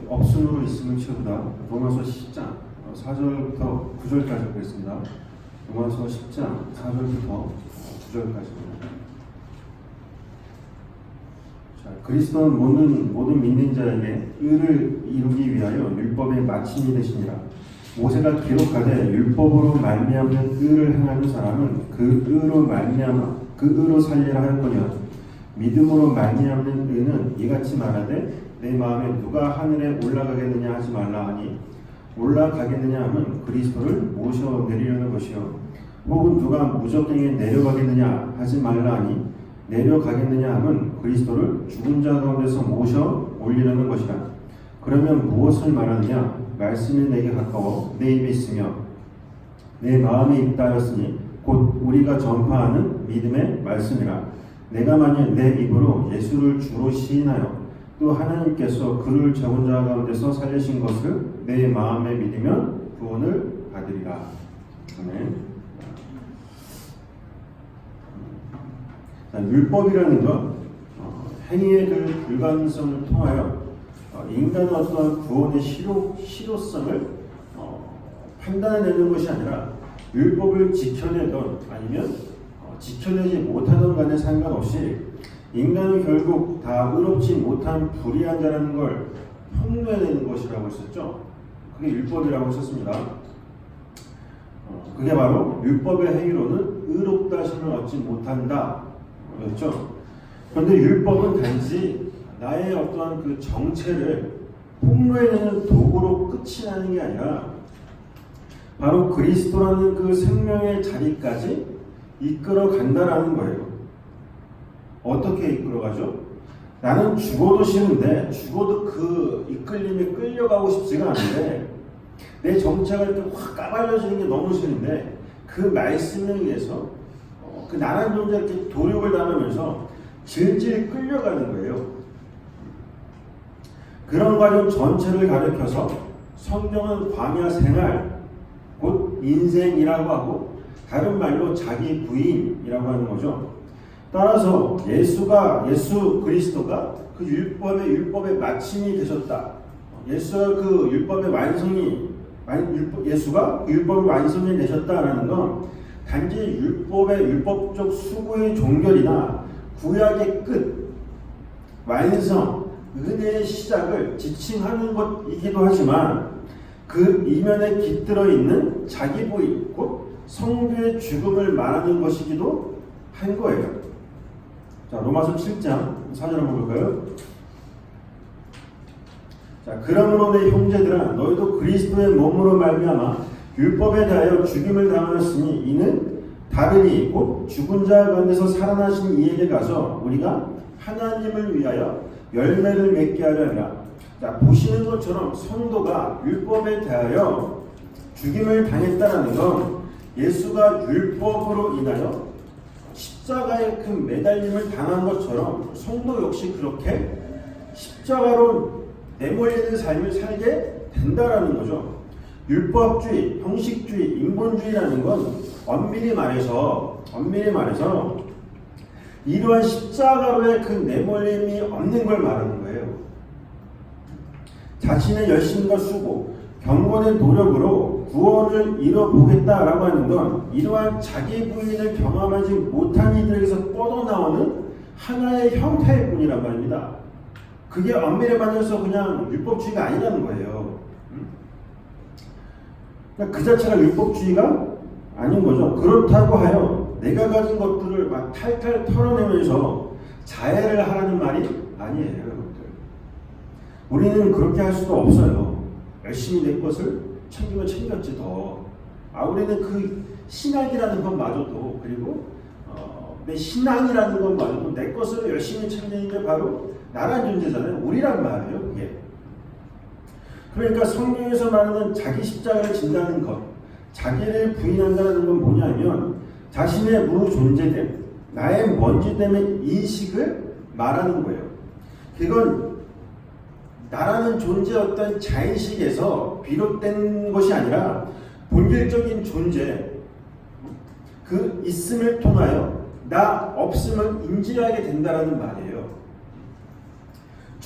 없음으로 있음을 채우다. 로마서 10장 4절부터 9절까지 보겠습니다. 로마서 10장 4절부터 9절까지입니다. 그리스도는 모든 믿는 자에게 의를 이루기 위하여 율법의 마침이 되시니라. 모세가 기록하되 율법으로 말미암는 의를 행하는 사람은 그 의로 살리라 하였거니와 믿음으로 말미암는 의는 이같이 말하되 내 마음에 누가 하늘에 올라가겠느냐 하지 말라 하니 올라가겠느냐 하면 그리스도를 모셔 내리려는 것이요 혹은 누가 무적행에 내려가겠느냐 하지 말라 하니 내려가겠느냐 하면 그리스도를 죽은 자 가운데서 모셔 올리려는 것이라. 그러면 무엇을 말하느냐? 말씀이 내게 가까워 내 입에 있으며 내 마음에 있다 하였으니 곧 우리가 전파하는 믿음의 말씀이라. 내가 만일 내 입으로 예수를 주로 시인하여 또 하나님께서 그를 죽은 자 가운데서 살리신 것을 내 마음에 믿으면 구원을 받으리라. 아멘. 율법이라는 건 행위의 그 불가능성을 통하여 인간의 어떤 구원의 실효성을 판단해내는 것이 아니라 율법을 지켜내던 아니면 지켜내지 못하던 간에 상관없이 인간은 결국 다 의롭지 못한 불의한 자라는 걸 폭로해내는 것이라고 했었죠. 그게 율법이라고 했었습니다. 그게 바로 율법의 행위로는 의롭다 하심을 얻지 못한다 였죠. 그런데 율법은 단지 나의 어떠한 그 정체를 폭로해내는 도구로 끝이 나는 게 아니라 바로 그리스도라는 그 생명의 자리까지 이끌어 간다라는 거예요. 어떻게 이끌어가죠? 나는 죽어도 싫은데 죽어도 그 이끌림에 끌려가고 싶지가 않은데 내 정체가 이렇게 확 까발려지는 게 너무 싫은데 그 말씀에 의해서 그 나란 존재 이렇게 도력을 나누면서 질질 끌려가는 거예요. 그런 과정 전체를 가리켜서 성경은 광야 생활, 곧 인생이라고 하고 다른 말로 자기 부인이라고 하는 거죠. 따라서 예수 그리스도가 그 율법의 마침이 되셨다. 예수가 그 율법의 완성이 되셨다라는 건 단지 율법적 수고의 종결이나 구약의 끝, 완성, 은혜의 시작을 지칭하는 것이기도 하지만 그 이면에 깃들어 있는 자기 부인, 곧 성부의 죽음을 말하는 것이기도 한 거예요. 자, 로마서 7장 4절 한번 볼까요? 자, 그러므로 내 형제들아 너희도 그리스도의 몸으로 말미암아 율법에 대하여 죽임을 당하였으니 이는 다르니 곧 죽은 자 가운데서 살아나신 이에게 가서 우리가 하나님을 위하여 열매를 맺게 하려 하라. 자, 보시는 것처럼 성도가 율법에 대하여 죽임을 당했다라는 건 예수가 율법으로 인하여 십자가의 그 매달림을 당한 것처럼 성도 역시 그렇게 십자가로 내몰리는 삶을 살게 된다라는 거죠. 율법주의, 형식주의, 인본주의라는 건 엄밀히 말해서 이러한 십자가로의 그 내몰림이 없는 걸 말하는 거예요. 자신의 열심과 수고, 경건의 노력으로 구원을 이뤄보겠다라고 하는 건 이러한 자기 부인을 경험하지 못한 이들에게서 뻗어나오는 하나의 형태일 뿐이라고 합니다. 그게 엄밀히 말해서 그냥 율법주의가 아니라는 거예요. 그러니까 그 자체가 율법주의가 아닌 거죠. 그렇다고 하여 내가 가진 것들을 막 탈탈 털어내면서 자해를 하라는 말이 아니에요. 여러분들. 우리는 그렇게 할 수도 없어요. 열심히 내 것을 챙기면 챙겼지 더. 우리는 그 신앙이라는 것마저도 그리고 내 신앙이라는 것마저도 내 것을 열심히 챙기는 게 바로 나란 존재잖아요. 우리란 말이에요. 그게. 그러니까 성경에서 말하는 자기 십자가를 진다는 것, 자기를 부인한다는 건 뭐냐면 자신의 무존재됨, 나의 먼지됨의 인식을 말하는 거예요. 그건 나라는 존재 어떤 자의식에서 비롯된 것이 아니라 본질적인 존재, 그 있음을 통하여 나 없음을 인지하게 된다는 말이에요.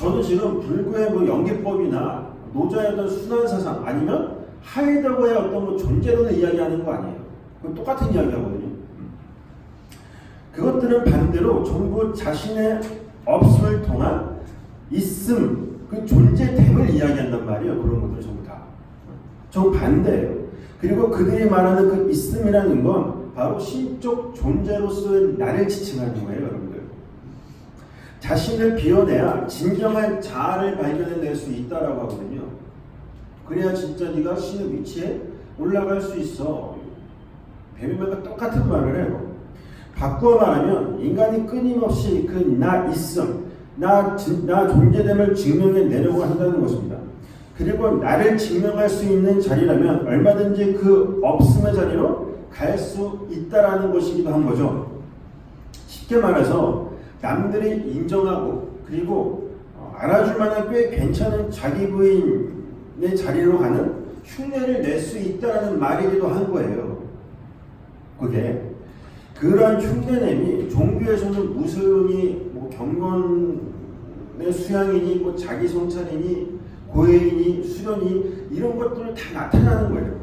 저는 지금 불교의 뭐 연계법이나 노자의 어떤 순환사상 아니면 하이데거의 어떤 뭐 존재론을 이야기하는 거 아니에요. 그건 똑같은 이야기하거든요. 그것들은 반대로 전부 자신의 없음을 통한 있음, 그 존재됨을 이야기한단 말이에요. 그런 것들 전부 다. 정반대예요. 그리고 그들이 말하는 그 있음이라는 건 바로 신적 존재로서의 나를 지칭하는 거예요, 여러분들. 자신을 비워내야 진정한 자아를 발견해낼 수 있다라고 하거든요. 그래야 진짜 네가 신의 위치에 올라갈 수 있어. 베르면과 똑같은 말을 해요. 바꾸어 말하면 인간이 끊임없이 그 나 있음, 나 존재됨을 증명해 내려고 한다는 것입니다. 그리고 나를 증명할 수 있는 자리라면 얼마든지 그 없음의 자리로 갈 수 있다라는 것이기도 한 거죠. 쉽게 말해서 남들이 인정하고 그리고 알아줄 만한 꽤 괜찮은 자기 부인의 자리로 가는 흉내를 낼 수 있다라는 말이기도 한 거예요. 그게 그러한 흉내냄이 종교에서는 무슬림이 뭐 경건의 수양이니 뭐 자기 성찰이니 고해이니 수련이 이런 것들을 다 나타나는 거예요.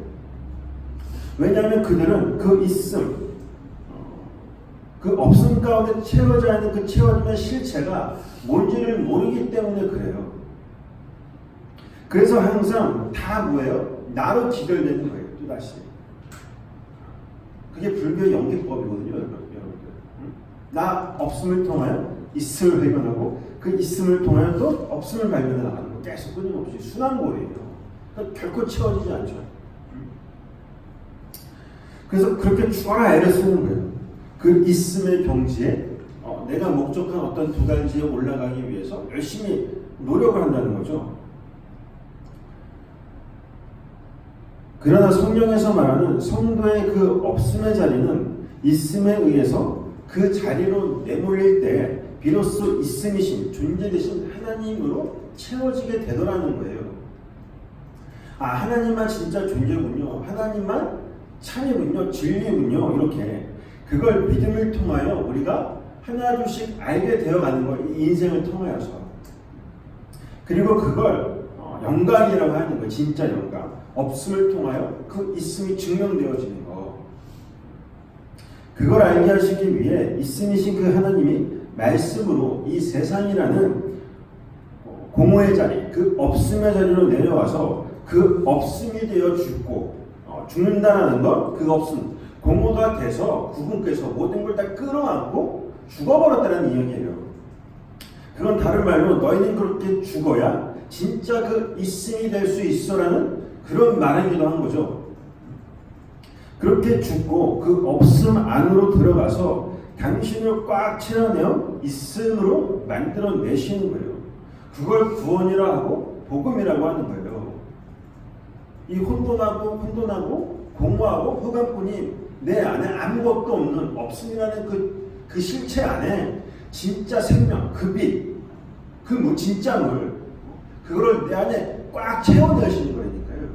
왜냐하면 그들은 그 있음, 그 없음 가운데 채워져 있는 그 채워지는 실체가 뭔지를 모르기 때문에 그래요. 그래서 항상 다 뭐예요? 나로 기별되는 거예요. 또다시. 그게 불교의 연계법이거든요, 여러분들. 나 없음을 통하여 있음을 발견하고 그 있음을 통하여 또 없음을 발견해 나가는 거 계속 끊임없이 순환고리예요. 그러니까 결코 채워지지 않죠. 그래서 그렇게 죽어라 애를 쓰는 거예요. 그 있음의 경지에 내가 목적한 어떤 두 가지에 올라가기 위해서 열심히 노력을 한다는 거죠. 그러나 성경에서 말하는 성도의 그 없음의 자리는 있음에 의해서 그 자리로 내몰릴 때 비로소 있음이신 존재 되신 하나님으로 채워지게 되더라는 거예요. 아, 하나님만 진짜 존재군요. 하나님만 참이군요. 진리군요. 이렇게 그걸 믿음을 통하여 우리가 하나둘씩 알게 되어가는 거예요. 이 인생을 통하여서. 그리고 그걸 영광이라고 하는 거예요. 진짜 영광. 없음을 통하여 그 있음이 증명되어지는 거. 그걸 알게 하시기 위해 있음이신 그 하나님이 말씀으로 이 세상이라는 공허의 자리, 그 없음의 자리로 내려와서 그 없음이 되어 죽는다는 것, 그 없음, 공허가 돼서 구분께서 모든 걸 다 끌어안고 죽어버렸다는 이야기예요. 그건 다른 말로 너희는 그렇게 죽어야 진짜 그 있음이 될 수 있어라는 그런 말이기도 한 거죠. 그렇게 죽고 그 없음 안으로 들어가서 당신을 꽉 채워내어 있음으로 만들어내시는 거예요. 그걸 구원이라 하고 복음이라고 하는 거예요. 이 혼돈하고 공허하고 흑암뿐이 내 안에 아무것도 없는 없음이라는 그 실체 안에 진짜 생명, 그 빛, 그 진짜 물, 그거를 내 안에 꽉 채워내시는 거니까요.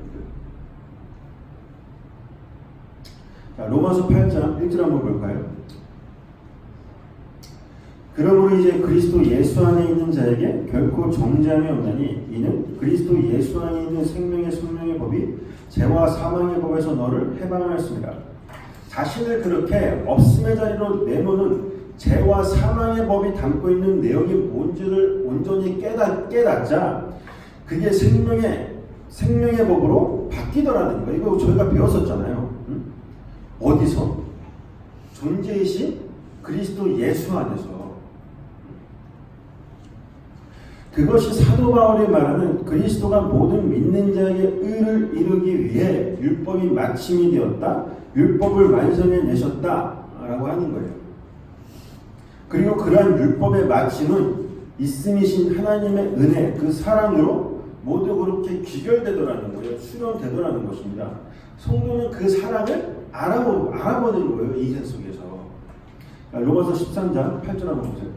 자, 로마서 8장 1절 한번 볼까요? 그러므로 이제 그리스도 예수 안에 있는 자에게 결코 정죄함이 없나니 이는 그리스도 예수 안에 있는 생명의 법이 죄와 사망의 법에서 너를 해방하였습니다. 자신을 그렇게 없음의 자리로 내놓는 죄와 사망의 법이 담고 있는 내용이 뭔지를 온전히 깨닫자 그게 생명의 법으로 바뀌더라는 거예요. 이거 저희가 배웠었잖아요. 어디서? 존재이신 그리스도 예수 안에서. 그것이 사도 바울이 말하는 그리스도가 모든 믿는 자에게 의를 이루기 위해 율법이 마침이 되었다. 율법을 완성해 내셨다라고 하는 거예요. 그리고 그러한 율법의 마침은 있음이신 하나님의 은혜, 그 사랑으로 모두 그렇게 귀결되더라는 거예요. 수련되더라는 것입니다. 성도는 그 사랑을 알아보는 거예요. 이생 속에서. 로마서 13장 8절 한번 보세요.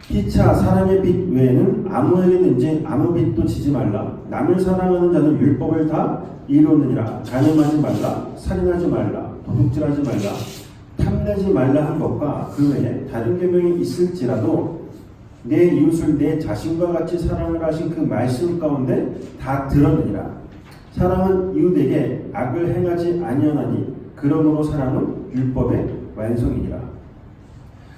피차 사랑의 빛 외에는 아무에게든지 아무 빛도 지지 말라. 남을 사랑하는 자는 율법을 다 이루느니라. 간음하지 말라, 살인하지 말라, 도둑질하지 말라, 탐내지 말라 한 것과 그 외에 다른 계명이 있을지라도 내 이웃을 내 자신과 같이 사랑을 하신 그 말씀 가운데 다 들었느니라. 사랑은 이웃에게 악을 행하지 아니하나니 그러므로 사랑은 율법의 완성이니라.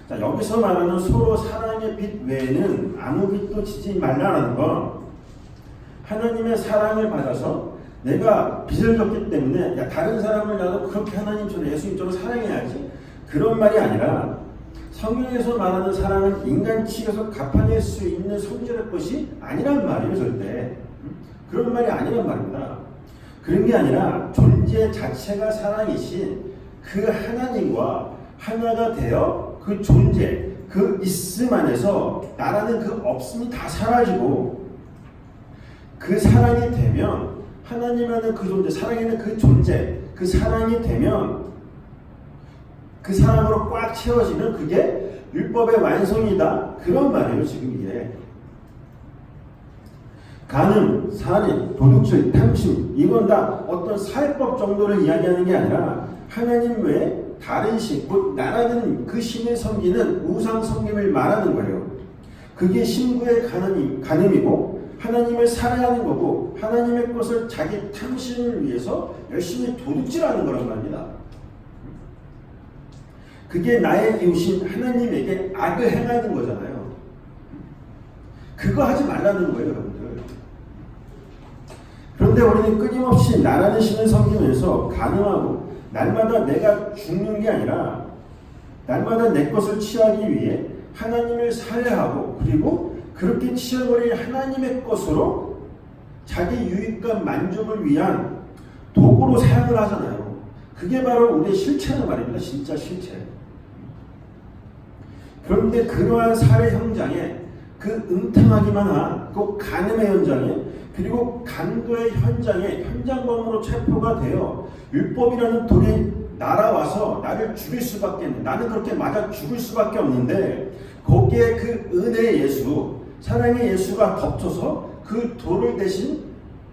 자, 여기서 말하는 서로 사랑의 빛 외에는 아무 빛도 지지 말라는 건 하나님의 사랑을 받아서 내가 빛을 줬기 때문에 야, 다른 사람을 나도 그렇게 하나님처럼 예수님처럼 사랑해야지, 그런 말이 아니라 성경에서 말하는 사랑은 인간 측에서 갚아낼 수 있는 성질의 것이 아니란 말이에요. 절대 그런 말이 아니란 말입니다. 그런 게 아니라 존재 자체가 사랑이신 그 하나님과 하나가 되어 그 존재, 그 있음 안에서 나라는 그 없음이 다 사라지고 그 사랑이 되면 하나님 안에 그 존재, 사랑에는 그 존재, 그 사랑이 되면 그 사랑으로 꽉 채워지는 그게 율법의 완성이다. 그런 말이에요. 지금 이게 간음, 살인, 도둑질, 탐심, 이건 다 어떤 살법 정도를 이야기하는 게 아니라 하나님 외에 다른 신, 곧 나라는 그 신을 섬기는 우상 섬김을 말하는 거예요. 그게 신부의 간음이고 하나님을 사랑하는 거고 하나님의 것을 자기 탐심을 위해서 열심히 도둑질하는 거란 말입니다. 그게 나의 이웃인 하나님에게 악을 행하는 거잖아요. 그거 하지 말라는 거예요, 여러분들. 그런데 우리는 끊임없이 나라는 신을 섬기면서 간음하고 날마다 내가 죽는 게 아니라 날마다 내 것을 취하기 위해 하나님을 살해하고 그리고 그렇게 취해버린 하나님의 것으로 자기 유익과 만족을 위한 도구로 사용을 하잖아요. 그게 바로 우리의 실체는 말입니다. 진짜 실체. 그런데 그러한 살해 현장에 그 음탕하기만 한 그 간음의 현장에 그리고 간거의 현장에 현장범으로 체포가 되어 율법이라는 돌이 날아와서 나를 죽일 수밖에 없는, 나는 그렇게 맞아 죽을 수밖에 없는데 거기에 그 은혜의 예수, 사랑의 예수가 덮쳐서 그 돌을 대신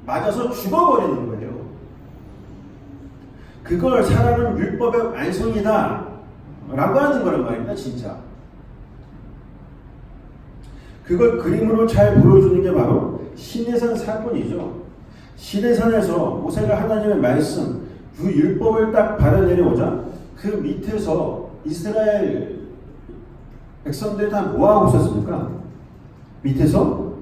맞아서 죽어버리는 거예요. 그걸 사랑은 율법의 완성이다 라고 하는 거란 말입니다. 진짜 그걸 그림으로 잘 보여주는 게 바로 시내산 사건이죠. 시내산에서 모세가 하나님의 말씀, 그 율법을 딱 받아내려오자 그 밑에서 이스라엘 백성들이 다 뭐하고 있었습니까? 밑에서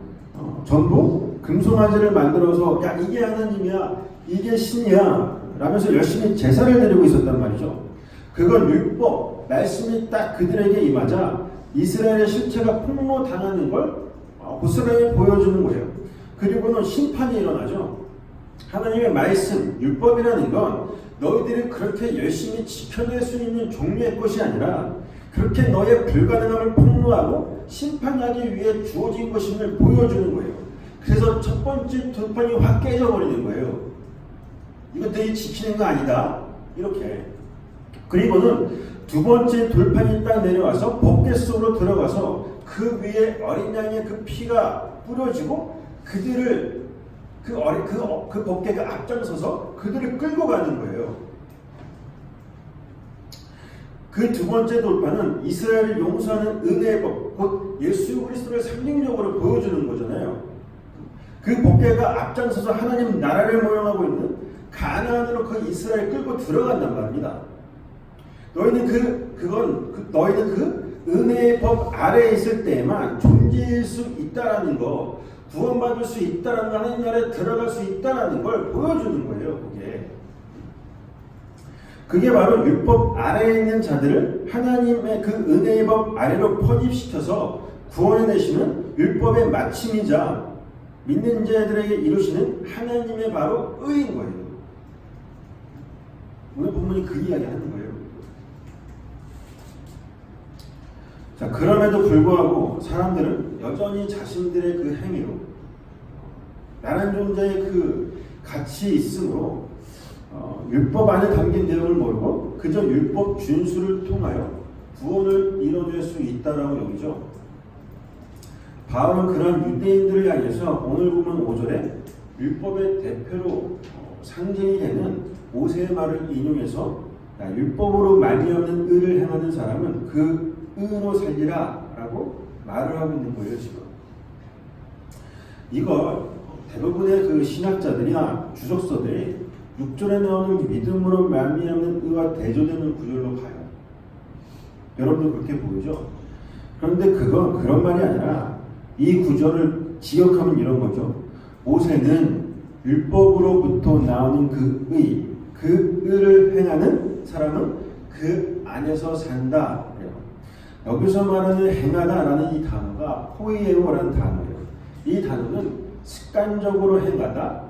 전부 금송아지를 만들어서 야 이게 하나님이야, 이게 신이야 라면서 열심히 제사를 드리고 있었단 말이죠. 그건 율법, 말씀이 딱 그들에게 임하자 이스라엘의 실체가 폭로당하는 걸 고스란히 보여주는 거예요. 그리고는 심판이 일어나죠. 하나님의 말씀, 율법이라는 건 너희들이 그렇게 열심히 지켜낼 수 있는 종류의 것이 아니라 그렇게 너의 불가능함을 폭로하고 심판하기 위해 주어진 것임을 보여주는 거예요. 그래서 첫 번째 돌판이 확 깨져버리는 거예요. 이거 너희 지키는 거 아니다. 이렇게. 그리고는 두 번째 돌판이 딱 내려와서 법궤 속으로 들어가서 그 위에 어린 양의 그 피가 뿌려지고 그들을 그 법궤가 앞장서서 그들을 끌고 가는 거예요. 그 두 번째 돌판은 이스라엘을 용서하는 은혜의 법, 곧 예수 그리스도를 상징적으로 보여주는 거잖아요. 그 법궤가 앞장서서 하나님 나라를 모형하고 있는 가나안으로 그 이스라엘 끌고 들어간단 말입니다. 너희는 너희는 그 은혜의 법 아래에 있을 때에만 존재할 수 있다라는 거, 구원받을 수 있다라는 거, 하나님 나라에 들어갈 수 있다라는 걸 보여주는 거예요. 그게 바로 율법 아래에 있는 자들을 하나님의 그 은혜의 법 아래로 편입시켜서 구원해내시는 율법의 마침이자 믿는 자들에게 이루시는 하나님의 바로 의인 거예요. 오늘 본문이 그 이야기 하는 거예요. 자, 그럼에도 불구하고 사람들은 여전히 자신들의 그 행위로 나란 존재의 그 가치 있음으로 율법 안에 담긴 내용을 모르고 그저 율법 준수를 통하여 구원을 이뤄낼 수 있다라고 여기죠. 바울은 그런 유대인들을 향해서 오늘 보면 5절에 율법의 대표로 상징이 되는 모세의 말을 인용해서 율법으로 말미암는 의를 행하는 사람은 그 의로 살리라 라고 말을 하고 있는 거예요, 지금. 이거 대부분의 그 신학자들이나 주석서들이 6절에 나오는 믿음으로 말미암는 의와 대조되는 구절로 가요. 여러분도 그렇게 보이죠? 그런데 그건 그런 말이 아니라 이 구절을 지역하면 이런 거죠. 모세는 율법으로부터 나오는 그 의를 행하는 사람은 그 안에서 산다. 여기서 말하는 행하다라는 이 단어가 포이에오라는 단어예요. 이 단어는 습관적으로 행하다,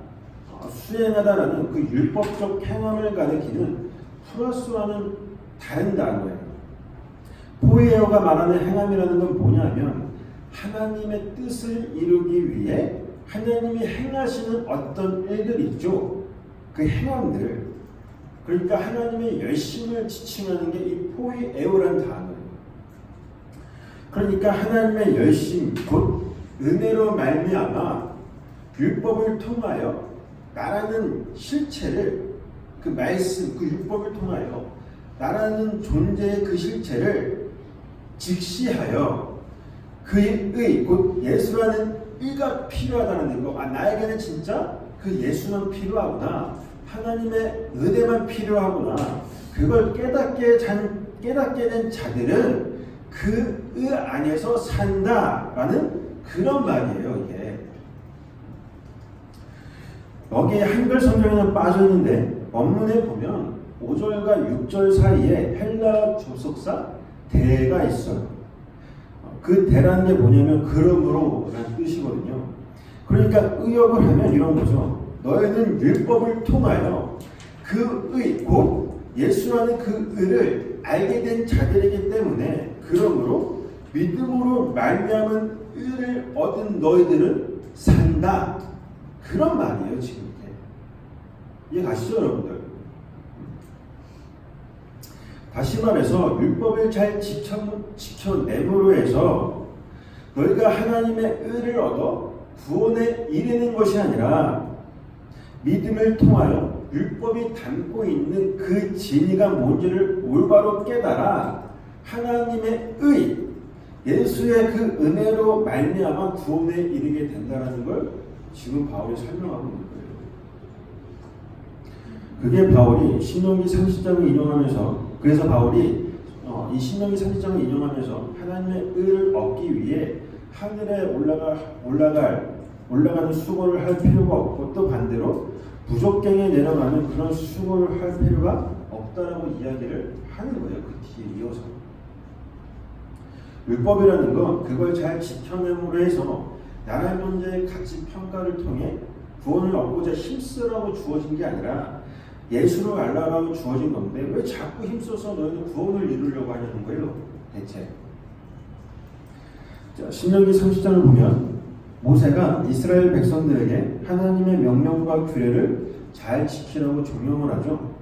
수행하다라는 그 율법적 행함을 가리키는 플러스와는 다른 단어예요. 포이에오가 말하는 행함이라는 건 뭐냐면 하나님의 뜻을 이루기 위해 하나님이 행하시는 어떤 일들 있죠. 그 행함들. 그러니까 하나님의 열심을 지칭하는 게 이 포이에오라는 단어예요. 그러니까 하나님의 열심, 곧 은혜로 말미암아 율법을 통하여 나라는 실체를, 그 말씀, 그 율법을 통하여 나라는 존재의 그 실체를 직시하여 그의 의, 곧 예수라는 의가 필요하다는 거. 나에게는 진짜 그 예수는 필요하구나. 하나님의 은혜만 필요하구나. 그걸 깨닫게 된 자들은 그 의 안에서 산다라는 그런 말이에요, 이게. 여기에 한글 성경에는 빠져있는데 원문에 보면 5절과 6절 사이에 헬라어 접속사 대가 있어요. 그 대라는 게 뭐냐면 그러므로 라는 뜻이거든요. 그러니까 의역을 하면 이런 거죠. 너희는 율법을 통하여 그 의, 곧 예수라는 그 의를 알게 된 자들이기 때문에 그러므로 믿음으로 말미암은 의를 얻은 너희들은 산다. 그런 말이에요, 지금 이게. 이해 가시죠, 여러분들? 다시 말해서 율법을 잘 지켜냄으로 해서 너희가 하나님의 의를 얻어 구원에 이르는 것이 아니라 믿음을 통하여 율법이 담고 있는 그 진리가 뭔지를 올바로 깨달아 하나님의 의, 예수의 그 은혜로 말미암아 구원에 이르게 된다는 걸 지금 바울이 설명하고 있는 거예요. 그게 바울이 신명기 30장을 인용하면서, 그래서 바울이 이 신명기 30장을 인용하면서 하나님의 의를 얻기 위해 하늘에 올라가는 수고를 할 필요가 없고, 또 반대로 부족갱에 내려가는 그런 수고를 할 필요가 없다라고 이야기를 하는 거예요. 그 뒤에 이어서. 율법이라는 건 그걸 잘 지켜냄으로 해서 나라의 문제의 가치 평가를 통해 구원을 얻고자 힘쓰라고 주어진 게 아니라 예수를 알라고 주어진 건데 왜 자꾸 힘써서 너희는 구원을 이루려고 하냐는 거예요, 대체. 자, 신명기 30장을 보면 모세가 이스라엘 백성들에게 하나님의 명령과 규례를 잘 지키라고 종용을 하죠.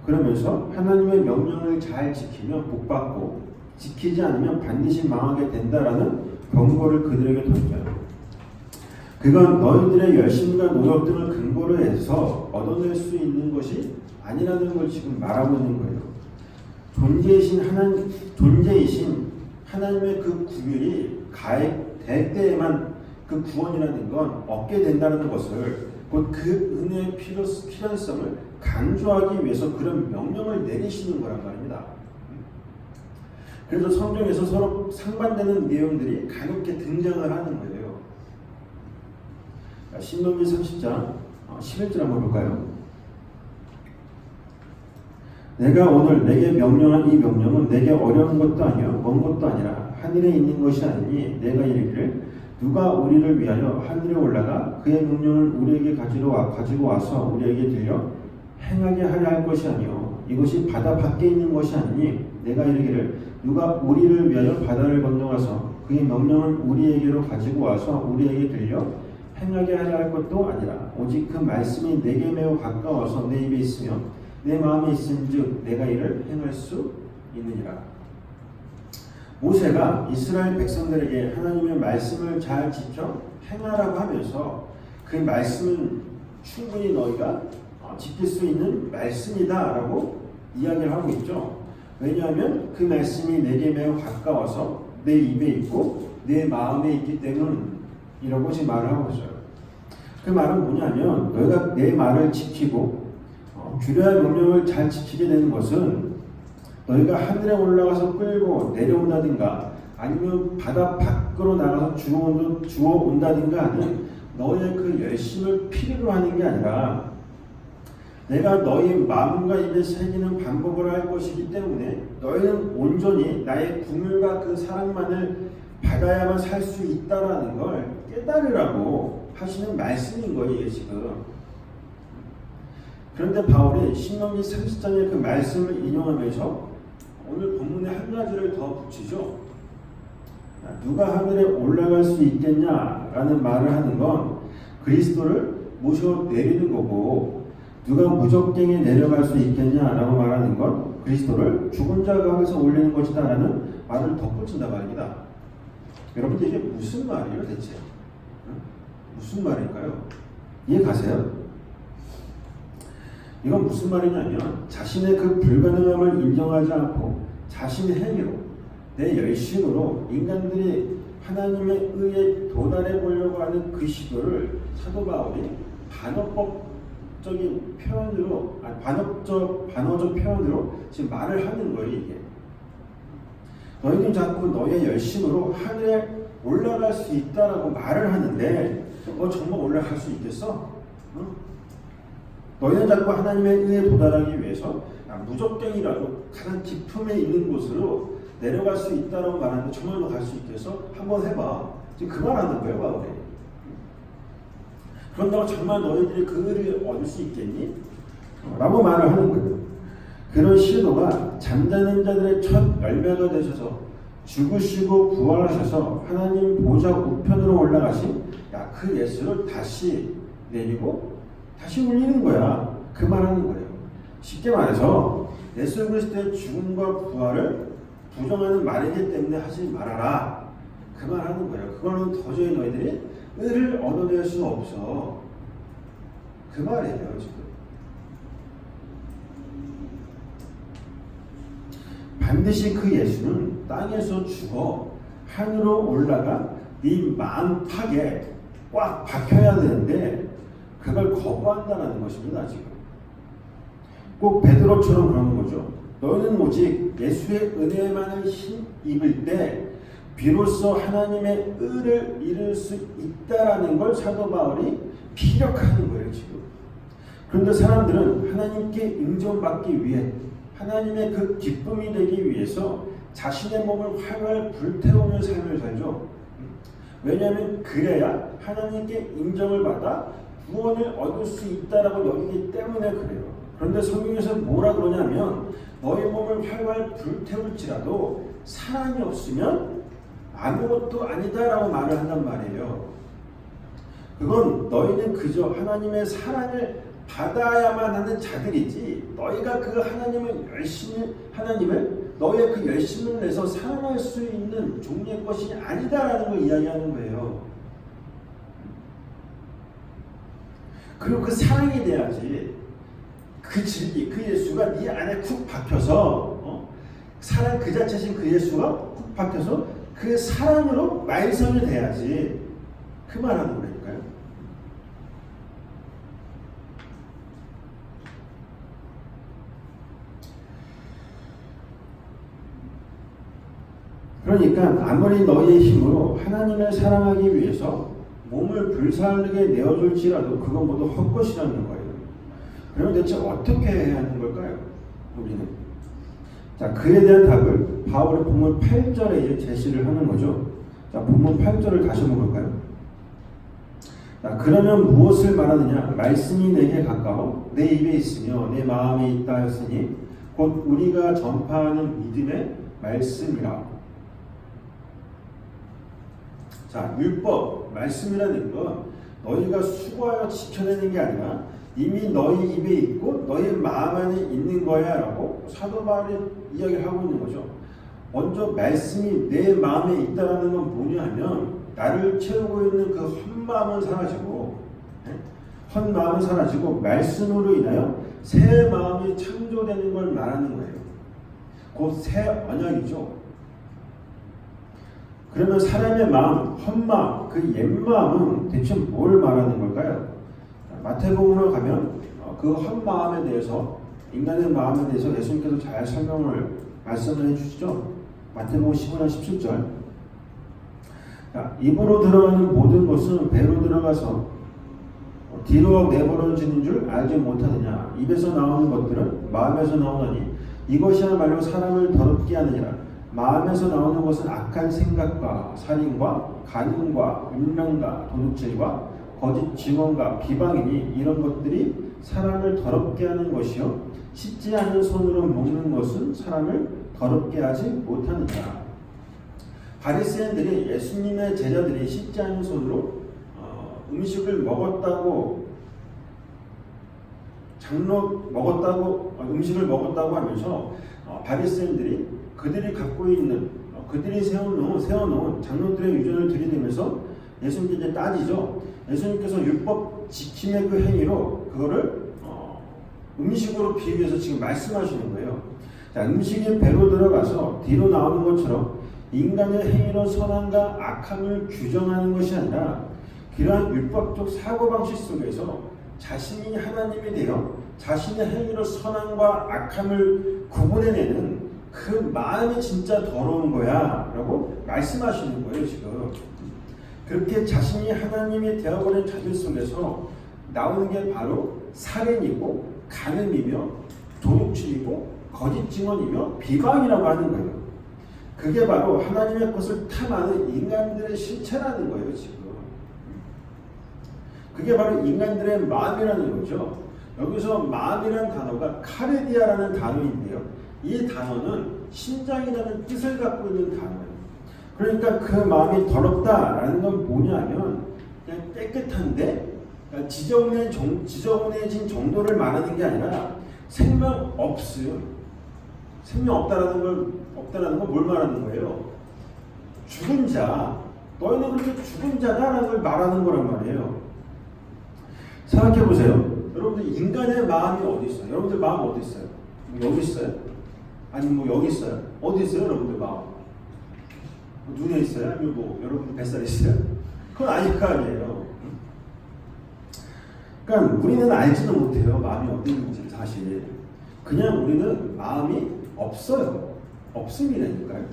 그러면서 하나님의 명령을 잘 지키면 복받고 지키지 않으면 반드시 망하게 된다라는 경고를 그들에게 던져요. 그건 너희들의 열심과 노력 등을 근거로 해서 얻어낼 수 있는 것이 아니라는 걸 지금 말하고 있는 거예요. 존재이신 하나님의 그 구별이 가액될 때에만 그 구원이라는 건 얻게 된다는 것을, 곧 그 은혜의 필요성을 강조하기 위해서 그런 명령을 내리시는 거란 말입니다. 그래서 성경에서 서로 상반되는 내용들이 가볍게 등장을 하는 거예요. 신명기 30장 11절 한번 볼까요? 내가 오늘 내게 명령한 이 명령은 내게 어려운 것도 아니요 먼 것도 아니라 하늘에 있는 것이 아니니 내가 이르기를 누가 우리를 위하여 하늘에 올라가 그의 명령을 우리에게 가지고 와서 우리에게 들려 행하게 하려 할 것이 아니요 이것이 바다 밖에 있는 것이 아니니 내가 이르기를 누가 우리를 위하여 바다를 건너가서 그의 명령을 우리에게로 가지고 와서 우리에게 들려 행하게 하려 할 것도 아니라 오직 그 말씀이 내게 매우 가까워서 내 입에 있으며 내 마음에 있은즉 내가 이를 행할 수 있느니라. 모세가 이스라엘 백성들에게 하나님의 말씀을 잘 지켜 행하라고 하면서 그 말씀은 충분히 너희가 지킬 수 있는 말씀이다 라고 이야기를 하고 있죠. 왜냐하면 그 말씀이 내게 매우 가까워서 내 입에 있고 내 마음에 있기 때문이라고 지금 말을 하고 있어요. 그 말은 뭐냐면 너희가 내 말을 지키고 주려야 할 명령을 잘 지키게 되는 것은 너희가 하늘에 올라가서 끌고 내려온다든가 아니면 바다 밖으로 나가서 주워 온다든가 하는 너희의 그 열심을 필요로 하는 게 아니라 내가 너희 마음과 입에 새기는 방법을 할 것이기 때문에 너희는 온전히 나의 국물과 그 사랑만을 받아야만 살 수 있다라는 걸 깨달으라고 하시는 말씀인 거예요, 이게 지금. 그런데 바울이 신명기 30장의 그 말씀을 인용하면서 오늘 본문에 한 가지를 더 붙이죠. 누가 하늘에 올라갈 수 있겠냐라는 말을 하는 건 그리스도를 모셔 내리는 거고, 누가 무적갱에 내려갈 수 있겠냐라고 말하는 건 그리스도를 죽은 자 가운데서 올리는 것이다라는 말을 덧붙인다 말입니다. 여러분들 이게 무슨 말이에요 대체? 무슨 말일까요? 이해 가세요? 이건 무슨 말이냐면 자신의 그 불가능함을 인정하지 않고 자신의 행위로 내 열심으로 인간들이 하나님의 의에 도달해 보려고 하는 그 시도를 사도 바울이 반어적인 표현으로 반어적 표현으로 지금 말을 하는 거예요. 이게 너희는 자꾸 너의 열심으로 하늘에 올라갈 수 있다라고 말을 하는데 정말 올라갈 수 있겠어? 응? 너희는 자꾸 하나님의 의에 도달하기 위해서 무적갱이라도 가장 깊음에 있는 곳으로 내려갈 수 있다라고 말하는데 정말로 갈 수 있겠어? 한번 해봐. 지금 그 말하는 거예요, 바울이. 그런다고 정말 너희들이 그 의를 얻을 수 있겠니? 라고 말을 하는 거예요. 그런 시도가 잠자는 자들의 첫 열매가 되셔서 죽으시고 부활하셔서 하나님 보좌 우편으로 올라가신 그 예수를 다시 내리고 다시 올리는 거야. 그 말하는 거예요. 쉽게 말해서 예수 그리스도의 죽음과 부활을 부정하는 말이기 때문에 하지 말아라. 그 말하는 거예요. 그거는 도저히 너희들이 의를 얻어낼 수 없어. 그 말이에요 지금. 반드시 그 예수는 땅에서 죽어 하늘로 올라가 네 마음팍에 꽉 박혀야 되는데 그걸 거부한다는 것입니다. 지금 꼭 베드로처럼 그러는 거죠. 너희는 오직 예수의 은혜만을 힘입을 때 비로소 하나님의 의를 이룰 수 있다라는 걸 사도 바울이 피력하는 거예요. 지금. 그런데 사람들은 하나님께 인정받기 위해 하나님의 그 기쁨이 되기 위해서 자신의 몸을 활활 불태우는 삶을 살죠. 왜냐하면 그래야 하나님께 인정을 받아 구원을 얻을 수 있다라고 여기기 때문에 그래요. 그런데 성경에서 뭐라 그러냐면 너희 몸을 활활 불태울지라도 사랑이 없으면 아무것도 아니다라고 말을 한단 말이에요. 그건 너희는 그저 하나님의 사랑을 받아야만 하는 자들이지 너희가 그 하나님을 너희의 그 열심을 내서 사랑할 수 있는 종류의 것이 아니다라는 걸 이야기하는 거예요. 그리고 그 사랑이 돼야지 그 진리, 그 예수가 네 안에 쿡 박혀서 사랑 그 자체신 그 예수가 쿡 박혀서 그 사랑으로 말성이 돼야지 그 말하는 거니까요. 그러니까 아무리 너희의 힘으로 하나님을 사랑하기 위해서 몸을 불살르게 내어줄지라도 그건 모두 헛것이라는 거예요. 그럼 대체 어떻게 해야 하는 걸까요? 우리는. 자, 그에 대한 답을 바울의 본문 8절에 이제 제시를 하는 거죠. 자, 본문 8절을 다시 한번 볼까요? 자, 그러면 무엇을 말하느냐? 말씀이 내게 가까워 내 입에 있으며 내 마음에 있다 하였으니 곧 우리가 전파하는 믿음의 말씀이라. 자, 율법, 말씀이라는 건 너희가 수고하여 지켜내는 게 아니라 이미 너희 입에 있고 너희 마음 안에 있는 거야 라고 사도 바울이 이야기를 하고 있는 거죠. 먼저 말씀이 내 마음에 있다는 건 뭐냐 하면 나를 채우고 있는 그 헛마음은 사라지고 말씀으로 인하여 새 마음이 창조되는 걸 말하는 거예요. 곧 새 언약이죠. 그러면 사람의 마음, 헛마음, 그 옛마음은 대체 뭘 말하는 걸까요? 마태복음으로 가면 그 헛마음에 대해서, 인간의 마음에 대해서 예수님께서 잘 말씀을 해주시죠. 마태복음 15장 17절. 입으로 들어가는 모든 것은 배로 들어가서 뒤로 내버려지는 줄 알지 못하느냐. 입에서 나오는 것들은 마음에서 나오나니 이것이야말로 사람을 더럽게 하느니라. 마음에서 나오는 것은 악한 생각과 살인과 간음과 음란과 도둑질과 거짓 증언과 비방이니 이런 것들이 사람을 더럽게 하는 것이요 씻지 않은 손으로 먹는 것은 사람을 더럽게 하지 못하느니라. 바리새인들이 예수님의 제자들이 씻지 않은 손으로 음식을 먹었다고 음식을 먹었다고 하면서 바리새인들이 그들이 갖고 있는 그들이 세워놓은 장로들의 유전을 들이대면서 예수님께 따지죠. 예수님께서 율법 지킴의 그 행위로 그거를 음식으로 비유해서 지금 말씀하시는 거예요. 자, 음식이 배로 들어가서 뒤로 나오는 것처럼 인간의 행위로 선함과 악함을 규정하는 것이 아니라 그러한 율법적 사고방식 속에서 자신이 하나님이 되어 자신의 행위로 선함과 악함을 구분해내는 그 마음이 진짜 더러운 거야 라고 말씀하시는 거예요. 지금 그렇게 자신이 하나님이 되어버린 자들 속에서 나오는 게 바로 살인이고 간음이며 도둑질이고 거짓 증언이며 비방이라고 하는 거예요. 그게 바로 하나님의 것을 탐하는 인간들의 실체라는 거예요. 지금 그게 바로 인간들의 마음이라는 거죠. 여기서 마음이라는 단어가 카레디아라는 단어인데요. 이 단어는 심장이라는 뜻을 갖고 있는 단어예요. 그러니까 그 마음이 더럽다라는 건 뭐냐면 그냥 깨끗한데 지저분해진 정도를 말하는 게 아니라 생명 없다라는 걸 뭘 말하는 거예요? 죽은 자, 너희는 그렇게 죽은 자다라는 걸 말하는 거란 말이에요. 생각해 보세요. 여러분들 인간의 마음이 어디 있어요? 여러분들 마음 어디 있어요? 여기 있어요? 아니면 여기 있어요? 어디 있어요? 여러분들 마음? 눈에 있어요? 아니면 여러분들 뱃살에 있어요? 그건 아닐 거 아니에요. 그러니까 우리는 알지도 못해요. 마음이 어디 있는지 사실. 그냥 우리는 마음이 없어요. 없음이라니까요.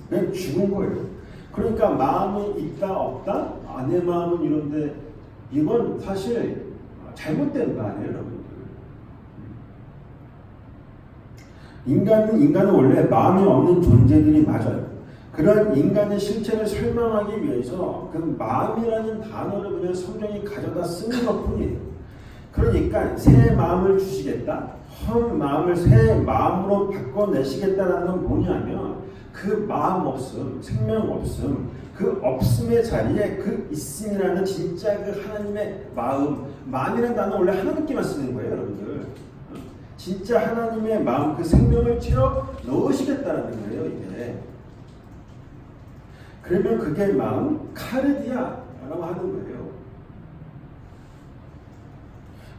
그냥 죽은 거예요. 그러니까 마음이 있다 없다? 내 마음은 이런데 이건 사실 잘못된 말이에요. 여러분들. 인간은 원래 마음이 없는 존재들이 맞아요. 그런 인간의 실체를 설명하기 위해서 그 마음이라는 단어를 그냥 성경이 가져다 쓰는 것뿐이에요. 그러니까 새 마음을 주시겠다, 헛 마음을 새 마음으로 바꿔내시겠다라는 건 뭐냐면 그 마음 없음, 생명 없음, 그 없음의 자리에 그 있음이라는 진짜 그 하나님의 마음이라는 단어 원래 하나님께만 쓰는 거예요, 여러분들. 진짜 하나님의 마음, 그 생명을 채워 넣으시겠다라는 거예요, 이게. 그러면 그게 마음, 카르디아라고 하는 거예요.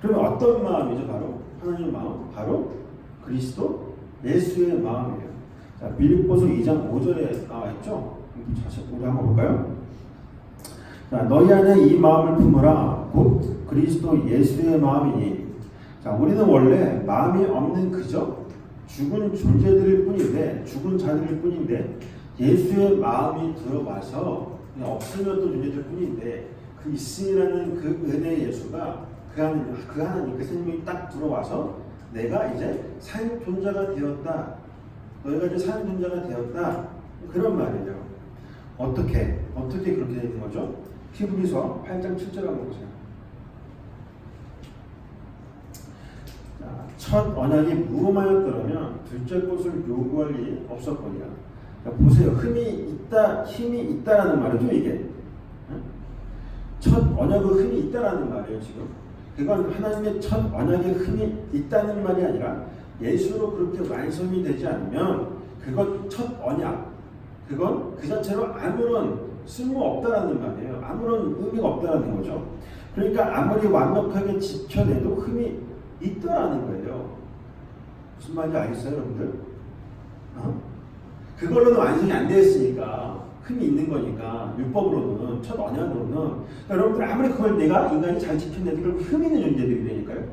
그러면 어떤 마음이죠? 바로 하나님의 마음, 바로 그리스도 예수의 마음이에요. 자, 빌립보서 2장 5절에 나와 있죠? 우리 한번 볼까요? 자, 너희 안에 이 마음을 품으라. 곧 그리스도 예수의 마음이니. 자, 우리는 원래 마음이 없는 그저 죽은 존재들일 뿐인데, 죽은 자들일 뿐인데, 예수의 마음이 들어와서 그냥 없으면 또 존재들 뿐인데, 그 있음이라는 그 은혜의 예수가 그 하나님, 그 생명이 딱 들어와서 내가 이제 산 존재가 되었다. 너희가 이제 산 존재가 되었다. 그런 말이에요. 어떻게 그렇게 되는 거죠? 히브리서 8장 7절 한번 보세요. 자, 첫 언약이 무음하였더라면 둘째 것을 요구할 일이 없었거니와. 보세요. 힘이 있다라는 말이죠, 이게. 첫 언약의 힘이 있다라는 말이에요, 지금. 그건 하나님의 첫 언약의 힘이 있다는 말이 아니라 예수로 그렇게 완성이 되지 않으면 그건 첫 언약, 그건 그 자체로 아무런 쓸모없다라는 말이에요. 아무런 의미가 없다라는 거죠. 그러니까 아무리 완벽하게 지켜내도 흠이 있다라는 거예요. 무슨 말인지 알겠어요, 여러분들? 그걸로는 완성이 안 되었으니까 흠이 있는 거니까 율법으로는 첫 언약으로는 여러분들 아무리 그걸 내가 인간이 잘 지켜내도 결국 흠 있는 존재들이 되니까요.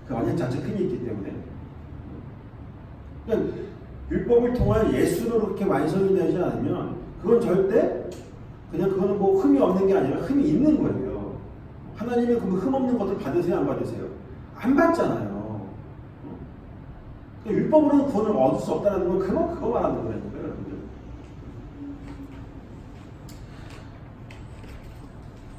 그 언약 자체 흠이 있기 때문에. 그러니까 율법을 통한 예수로 그렇게 완성이 되지 않으면 그건 절대 그냥 그거는 뭐 흠이 없는 게 아니라 흠이 있는 거예요. 하나님이 그 흠 없는 것들 받으세요, 안 받으세요? 안 받잖아요. 그러니까 율법으로는 구원을 얻을 수 없다는 건 그거 말하는 거예요, 여러분들.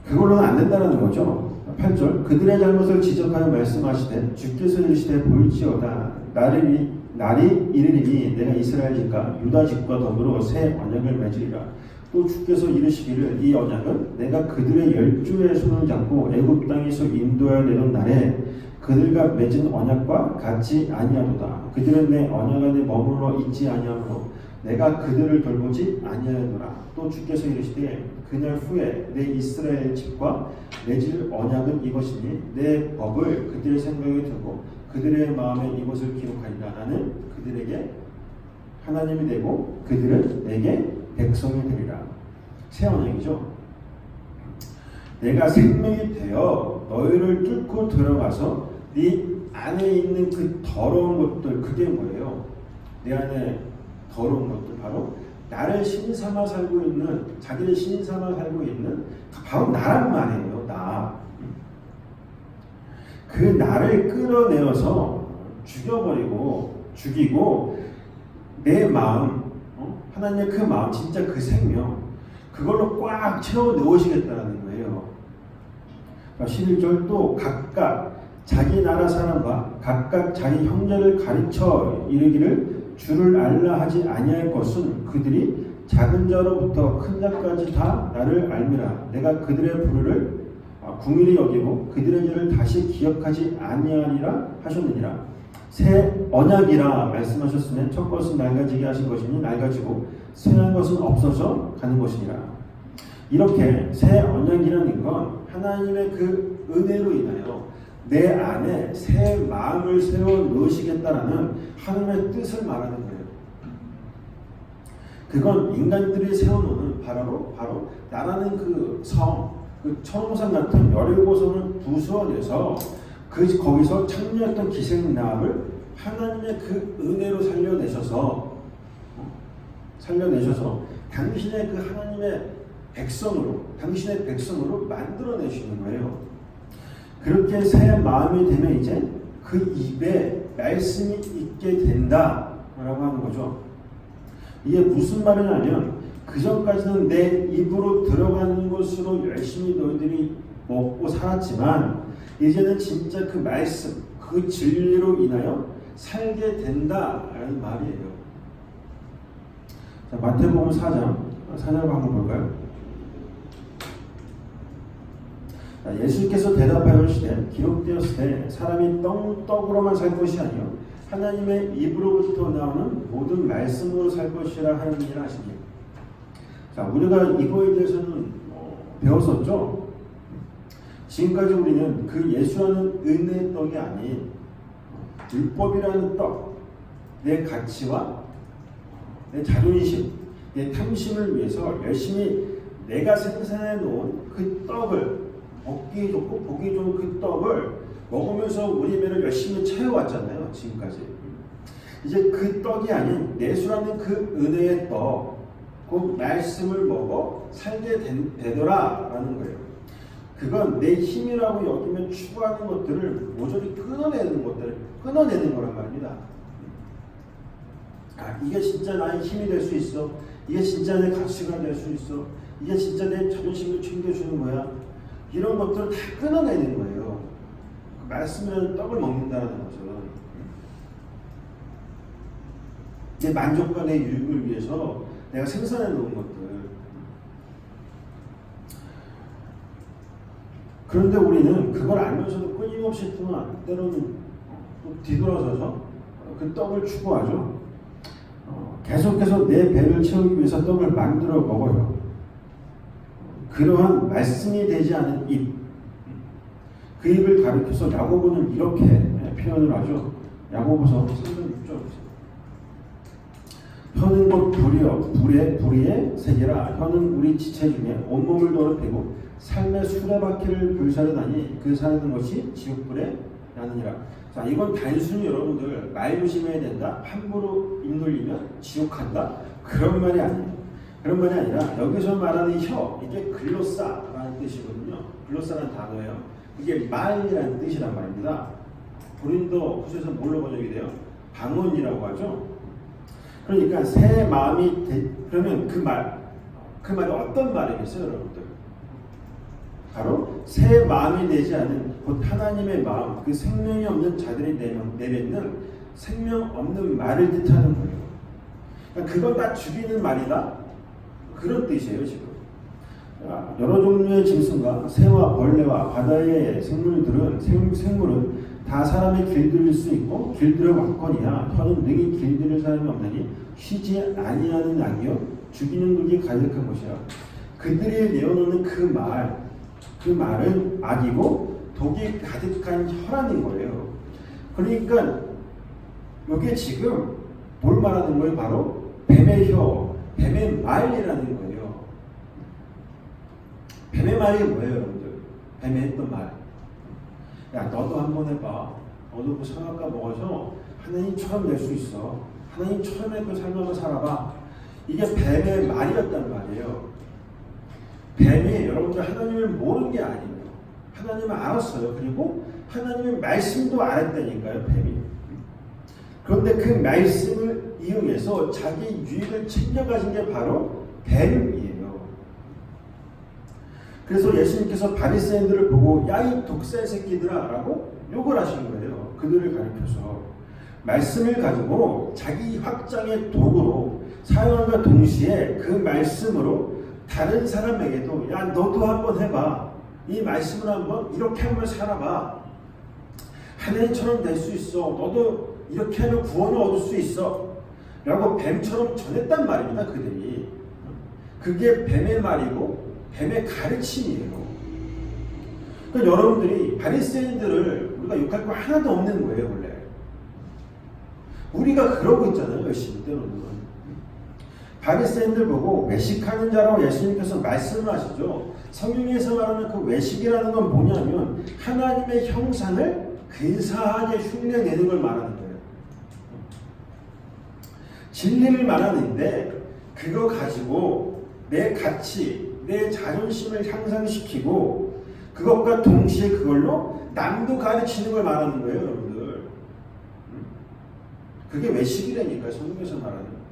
그걸로는 안 된다는 거죠. 8절 그들의 잘못을 지적하여 말씀하시되 주께서 이르시되 볼지어다 날이 이르리니 내가 이스라엘 집과 유다 집과 더불어 새 언약을 맺으리라. 또 주께서 이르시기를 이 언약은 내가 그들의 열조의 손을 잡고 애굽 땅에서 인도하여 내던 날에 그들과 맺은 언약과 같지 아니하도다. 그들은 내 언약 안에 머물러 있지 아니하므로 내가 그들을 돌보지 아니하노라. 또 주께서 이르시되 그날 후에 내 이스라엘 집과 맺을 언약은 이것이니 내 법을 그들의 생각에 두고 그들의 마음에 이것을 기록하리라. 나는 그들에게 하나님이 되고 그들은 내게 백성이 되리라. 새 언약이죠. 내가 생명이 되어 너희를 뚫고 들어가서 네 안에 있는 그 더러운 것들, 그게 뭐예요? 내 안에 더러운 것들, 바로 나를 신삼아 살고 있는, 자기를 신삼아 살고 있는 바로 나란 말이에요. 나. 그 나를 끌어내어서 죽이고 내 마음, 하나님의 그 마음, 진짜 그 생명, 그걸로 꽉 채워 넣으시겠다는 거예요. 11절 또 각각 자기 나라 사람과 각각 자기 형제를 가르쳐 이르기를 주를 알라 하지 아니할 것은 그들이 작은 자로부터 큰 자까지 다 나를 알미라. 내가 그들의 불의를 궁일이 여기고 그들의 죄를 다시 기억하지 아니하리라 하셨느니라. 새 언약이라 말씀하셨으면 첫 것은 낡아지게 하신 것이니 낡아지고 새한 것은 없어져 가는 것이니라. 이렇게 새 언약이라는 건 하나님의 그 은혜로 인하여 내 안에 새 마음을 세워 넣으시겠다라는 하나님의 뜻을 말하는 거예요. 그건 인간들이 세워놓는 바로 나라는 그 성, 그 청산 같은 17성을 부수어내서 거기서 참여했던 기생남을 하나님의 그 은혜로 살려내셔서 당신의 그 하나님의 당신의 백성으로 만들어내시는 거예요. 그렇게 새 마음이 되면 이제 그 입에 말씀이 있게 된다라고 하는 거죠. 이게 무슨 말이냐면 그 전까지는 내 입으로 들어가는 것으로 열심히 너희들이 먹고 살았지만 이제는 진짜 그 말씀, 그 진리로 인하여 살게 된다라는 말이에요. 자, 마태복음 4장 한번 볼까요? 예수께서 대답하시되 기록되었을 때 사람이 떡으로만 살 것이 아니요 하나님의 입으로부터 나오는 모든 말씀으로 살 것이라 하느니라 하시니. 자, 우리가 이거에 대해서는 배웠었죠. 지금까지 우리는 그 예수라는 은혜의 떡이 아닌 율법이라는 떡, 내 가치와 내 자존심, 내 탐심을 위해서 열심히 내가 생산해 놓은 그 떡을, 먹기 좋고 보기 좋은 그 떡을 먹으면서 우리 배를 열심히 채워왔잖아요. 지금까지. 이제 그 떡이 아닌 예수라는 그 은혜의 떡, 그 말씀을 먹어 살게 되더라라는 거예요. 그건 내 힘이라고 여기면 추구하는 것들을 모조리 끊어내는 거란 말입니다. 이게 진짜 나의 힘이 될 수 있어. 이게 진짜 내 가치가 될 수 있어. 이게 진짜 내 자존심을 챙겨주는 거야. 이런 것들을 다 끊어내는 거예요. 그 말씀이라는 떡을 먹는다는 것은 내 만족과 내 유익을 위해서 내가 생산해 놓은 것들. 그런데 우리는 그걸 알면서도 끊임없이 때로는 뒤돌아서서 그 떡을 추구하죠. 계속해서 내 배를 채우기 위해서 떡을 만들어 먹어요. 그러한 말씀이 되지 않은 입, 그 입을 가리켜서 야고보는 이렇게 표현을 하죠. 야고보서 3장 6절 혀는 곧 불의의 색이라. 혀는 우리 지체 중에 온몸을 더럽히고 삶의 수레바퀴를 불사르다니 그 사는 것이 지옥불에 나느니라. 자, 이건 단순히 여러분들 말 조심해야 된다, 함부로 입 놀리면 지옥 간다, 그런 말이 아니에요. 그런 말이 아니라 여기서 말하는 혀, 이게 글로사라는 뜻이거든요. 글로사라는 단어예요. 이게 말이라는 뜻이란 말입니다. 고린도 후서에서 뭘로 번역이 돼요? 방언이라고 하죠. 그러니까 새 마음이 그러면 그 말이 어떤 말이겠어요, 여러분들? 바로 새 마음이 되지 않은 곧 하나님의 마음, 그 생명이 없는 자들이 내뱉는 생명 없는 말을 뜻하는 거예요. 그러니까 그건 다 죽이는 말이다, 그런 뜻이에요 지금. 여러 종류의 짐승과 새와 벌레와 바다의 생물은 다 사람이 길들일 수 있고 길들여 왔거니와 혀는 능히 길들일 사람이 없나니 쉬지 아니하는 악이요 죽이는 독이 가득한 것이라. 그들이 내어놓는 그 말은 악이고 독이 가득한 혀라는 거예요. 그러니까 이게 지금 뭘 말하는 거예요? 바로 뱀의 혀, 뱀의 말이라는 거예요. 뱀의 말이 뭐예요, 여러분들? 뱀이 했던 말. 야, 너도 한번 해봐. 너도 그 선악과 먹어서 하나님처럼 될 수 있어. 하나님처럼의 그 삶을 살아봐. 이게 뱀의 말이었단 말이에요. 뱀이 여러분들 하나님을 모르는 게 아니에요. 하나님을 알았어요. 그리고 하나님의 말씀도 알았다니까요, 뱀이. 그런데 그 말씀을 이용해서 자기 유익을 챙겨가신 게 바로 뱀이에요. 그래서 예수님께서 바리새인들을 보고 야, 이 독사의 새끼들아 라고 욕을 하신 거예요. 그들을 가리켜서 말씀을 가지고 자기 확장의 도구로 사용함과 동시에 그 말씀으로 다른 사람에게도 야, 너도 한번 해봐. 이 말씀을 한번 이렇게 한번 살아봐. 하나님처럼 될 수 있어. 너도 이렇게 하면 구원을 얻을 수 있어. 라고 뱀처럼 전했단 말입니다. 그들이. 그게 뱀의 말이고 뱀의 가르침이에요. 그러니까 여러분들이 바리새인들을 우리가 욕할 거 하나도 없는 거예요. 원래 우리가 그러고 있잖아요. 열심히 때로는. 바리새인들 보고 외식하는 자라고 예수님께서 말씀을 하시죠. 성경에서 말하는 그 외식이라는 건 뭐냐면 하나님의 형상을 근사하게 흉내내는 걸 말하는 거예요. 진리를 말하는데 그거 가지고 내 가치, 내 자존심을 향상시키고 그것과 동시에 그걸로 남도 가르치는 걸 말하는 거예요, 여러분들. 그게 외식이라니까요, 성경에서 말하는.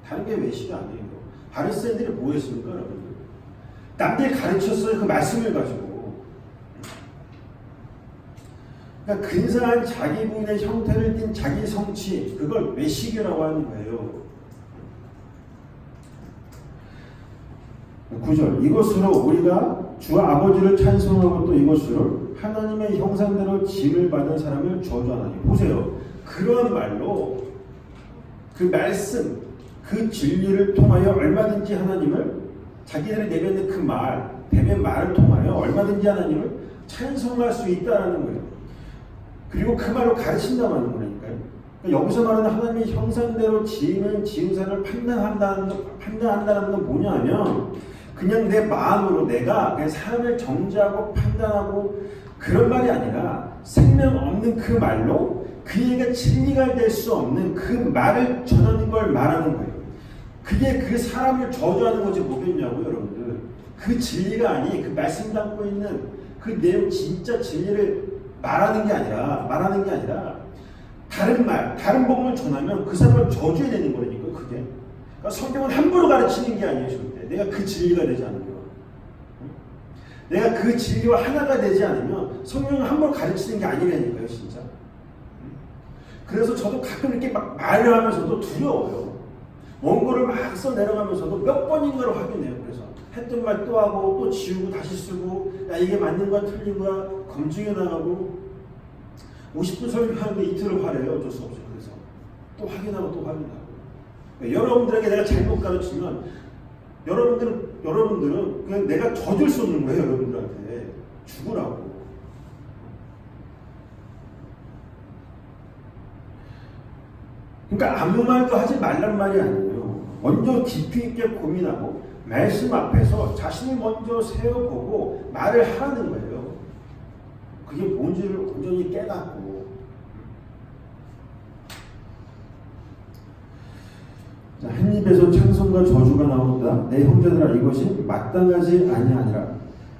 다른 게 외식이 아니에요. 바리새인들이 뭐 했습니까, 여러분들? 남들 가르쳤어요, 그 말씀을 가지고. 그러니까 근사한 자기 부인의 형태를 띤 자기 성취, 그걸 외식이라고 하는 거예요. 9절, 이것으로 우리가 주 아버지를 찬송하고 또 이것으로 하나님의 형상대로 짐을 받은 사람을 저주하나니. 보세요. 그런 말로 그 말씀, 그 진리를 통하여 얼마든지 하나님을 자기들이 내뱉는 그 말, 뱀의 말을 통하여 얼마든지 하나님을 찬송할 수 있다는 거예요. 그리고 그 말로 가르친다고 하는 거니까요. 그러니까 여기서 말하는 하나님의 형상대로 지은 사람을 판단한다는 건 뭐냐 하면 그냥 내 마음으로 내가 그냥 사람을 정죄하고 판단하고 그런 말이 아니라 생명 없는 그 말로 그에게 진리가 될 수 없는 그 말을 전하는 걸 말하는 거예요. 그게 그 사람을 저주하는 거지 뭐겠냐고요, 여러분들. 그 진리가 아니, 그 말씀 담고 있는 그 내용 진짜 진리를 말하는 게 아니라 다른 말, 다른 복음을 전하면 그 사람을 저주해야 되는 거니까요, 그게. 그러니까 성경은 함부로 가르치는 게 아니에요, 절대. 내가 그 진리가 되지 않으면. 내가 그 진리와 하나가 되지 않으면 성경은 함부로 가르치는 게 아니라니까요, 진짜. 그래서 저도 가끔 이렇게 막 말을 하면서도 두려워요. 원고를 막 써 내려가면서도 몇 번인가를 확인해요. 그래서 했던 말 또 하고 또 지우고 다시 쓰고 야 이게 맞는 거야 틀린 거야 검증해 나가고 50분 설교하는데 이틀을 하래요. 어쩔 수 없죠. 그래서 또 확인하고 또 확인하고. 여러분들에게 내가 잘못 가르치면 여러분들은 그냥 내가 져줄 수 없는 거예요. 여러분들한테 죽으라고. 그러니까 아무 말도 하지 말란 말이 아니에요. 먼저 깊이 있게 고민하고 말씀 앞에서 자신을 먼저 세워보고 말을 하는 거예요. 그게 뭔지를 온전히 깨닫고. 한 입에서 찬송과 저주가 나온다. 내 형제들아 이것이 마땅하지 아니하니라.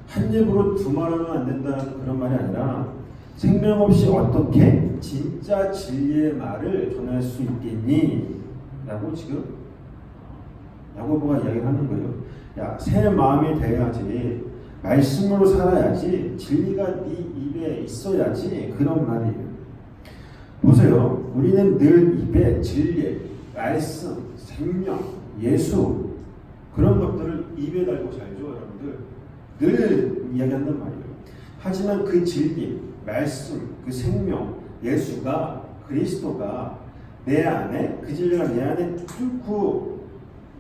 한 입으로 두말하면 안 된다는 그런 말이 아니라 생명 없이 어떻게 진짜 진리의 말을 전할 수 있겠니? 라고 지금 야고보가 이야기를 하는 거예요. 야, 새 마음이 돼야지, 말씀으로 살아야지, 진리가 네 입에 있어야지, 그런 말이에요. 보세요. 우리는 늘 입에 진리, 말씀, 생명, 예수 그런 것들을 입에 달고 살죠, 여러분들. 늘 이야기한단 말이에요. 하지만 그 진리, 말씀, 그 생명, 예수가, 그리스도가 내 안에, 그 진리가 내 안에 뚫고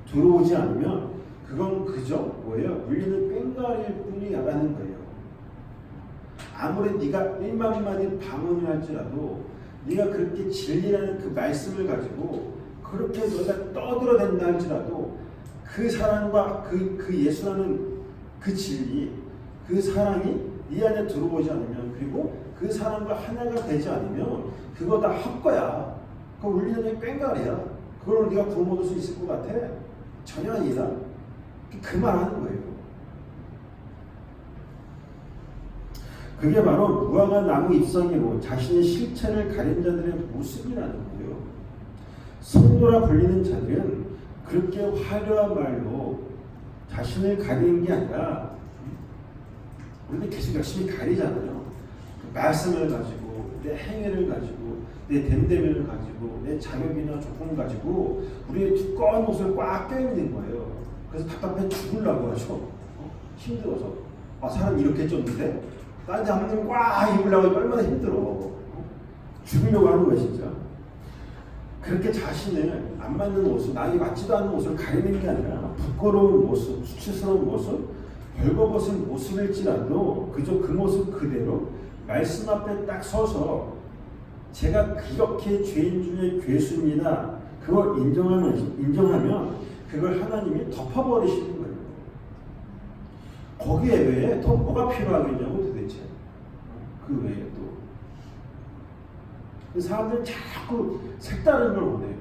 들어오지 않으면 그건 그저 뭐예요? 울리는 꽹과리일 뿐이라는 거예요. 아무리 네가 1만 마디 방언을 할지라도 네가 그렇게 진리라는 그 말씀을 가지고 그렇게 너가 떠들어댄다 할지라도 그 사랑과 그 예수라는 그 진리, 그 사랑이 네 안에 들어오지 않으면, 그리고 그 사람과 하나가 되지 않으면 그거 다 헛거야. 그거 울리는 꽹과리야. 그걸로 네가 구원 얻을 수 있을 것 같아? 전혀 아니다. 그 말 하는 거예요. 그게 바로 무화과 나무 잎사귀로 자신의 실체를 가린 자들의 모습이라는 거예요. 성도라 불리는 자들은 그렇게 화려한 말로 자신을 가리는 게 아니라, 우리는 계속 열심히 가리잖아요. 그 말씀을 가지고, 내 행위를 가지고, 내 됨됨이를 가지고, 내 자격이나 조건 가지고 우리의 두꺼운 옷을 꽉 껴입는 거예요. 그래서 답답해 죽으려고 하죠. 힘들어서. 사람 이렇게 쪘는데 나한테 한번 꽉 입으려고 얼마나 힘들어. 죽으려고 하는 거야 진짜. 그렇게 자신을 안 맞는 옷을, 나에게 맞지도 않는 옷을 가리는 게 아니라 부끄러운 모습, 수치스러운 모습, 벌거벗은 모습일지라도 그저 그 모습 그대로 말씀 앞에 딱 서서 제가 그렇게 죄인 중에 괴수입니다. 그걸 인정하면 그걸 하나님이 덮어버리시는 거예요. 거기에 외에 더 뭐가 필요하겠냐고 도대체. 그 외에 또. 사람들은 자꾸 색다른 걸 원해요.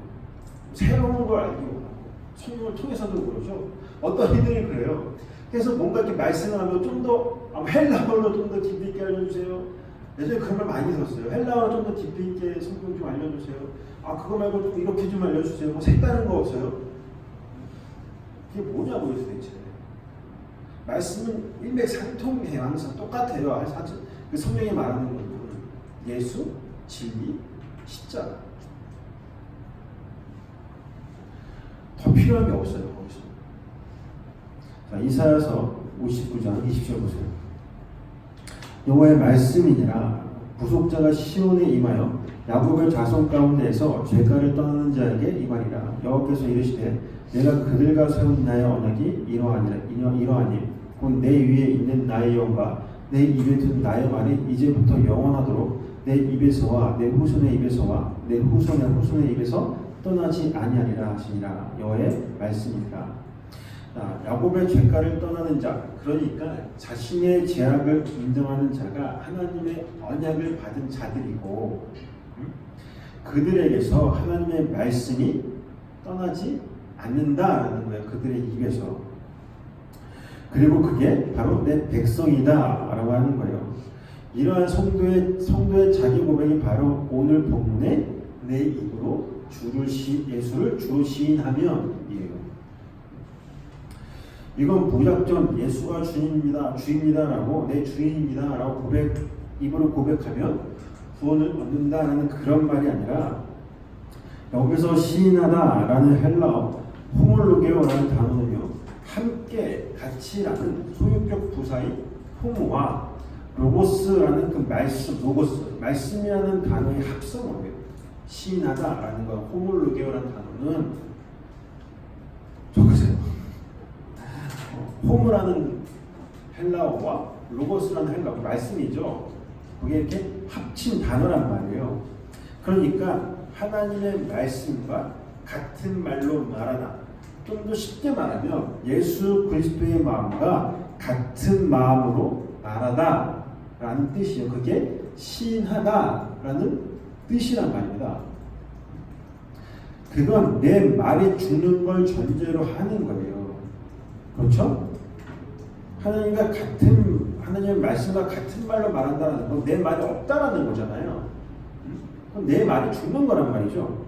새로운 걸 알기 원하고. 성경을 통해서도 그러죠. 어떤 이들이 그래요. 그래서 뭔가 이렇게 말씀을 하면 좀 더 헬라어로 좀 더 깊이 있게 알려주세요. 예전에 그런 말 많이 들었어요. 헬라어로 좀 더 깊이 있게 성경 좀 알려주세요. 그거 말고 좀 이렇게 좀 알려주세요. 뭐 색다른 거 없어요? 그게 뭐냐고요 도대체. 말씀은 일맥상통해요. 항상 똑같아요. 사실 그 성경이 말하는 건 예수, 진리, 십자가. 더 필요한 게 없어요. 거기서. 자, 이사야서 59장 20절 보세요. 여호와의 말씀이니라. 부속자가 시온에 임하여 야곱의 자손 가운데에서 죄가를 떠나는 자에게 임하리라. 여호와께서 이르시되 내가 그들과 세운 나의 언약이 이러하니 곧 내 위에 있는 나의 영과 내 입에 든 나의 말이 이제부터 영원하도록 내 입에서와 내 후손의 입에서와 내 후손의 후손의 입에서 떠나지 아니하리라 하시니라. 여호와의 말씀이니라. 야곱의 죄가를 떠나는 자, 그러니까 자신의 죄악을 인정하는 자가 하나님의 언약을 받은 자들이고, 그들에게서 하나님의 말씀이 떠나지 않는다라는 거예요. 그들의 입에서. 그리고 그게 바로 내 백성이다라고 하는 거예요. 이러한 성도의 자기 고백이 바로 오늘 본문에 내 입으로 예수를 주로 시인하면이에요. 이건 무작정 예수가 주입니다라고 내 주인입니다라고 입으로 고백하면 구원을 얻는다라는 그런 말이 아니라, 여기서 시인하다라는 헬라어 호몰로게오라는 단어는요, 함께 같이라는 소유격 부사의 호모와 로고스라는 그 말씀이라는 단어의 합성어예요. 시인하다라는 거, 호몰로게오라는 단어는 적으세요. 호모라는 헬라어와 로고스라는 헬라어, 말씀이죠. 그게 이렇게 합친 단어란 말이에요. 그러니까 하나님의 말씀과 같은 말로 말하다, 좀 더 쉽게 말하면 예수 그리스도의 마음과 같은 마음으로 말하다라는 뜻이에요. 그게 시인하다라는 뜻이란 말입니다. 그건 내 말이 죽는 걸 전제로 하는 거예요. 그렇죠? 하나님의 말씀과 같은 말로 말한다는 건 내 말이 없다라는 거잖아요. 그럼 내 말이 죽는 거란 말이죠.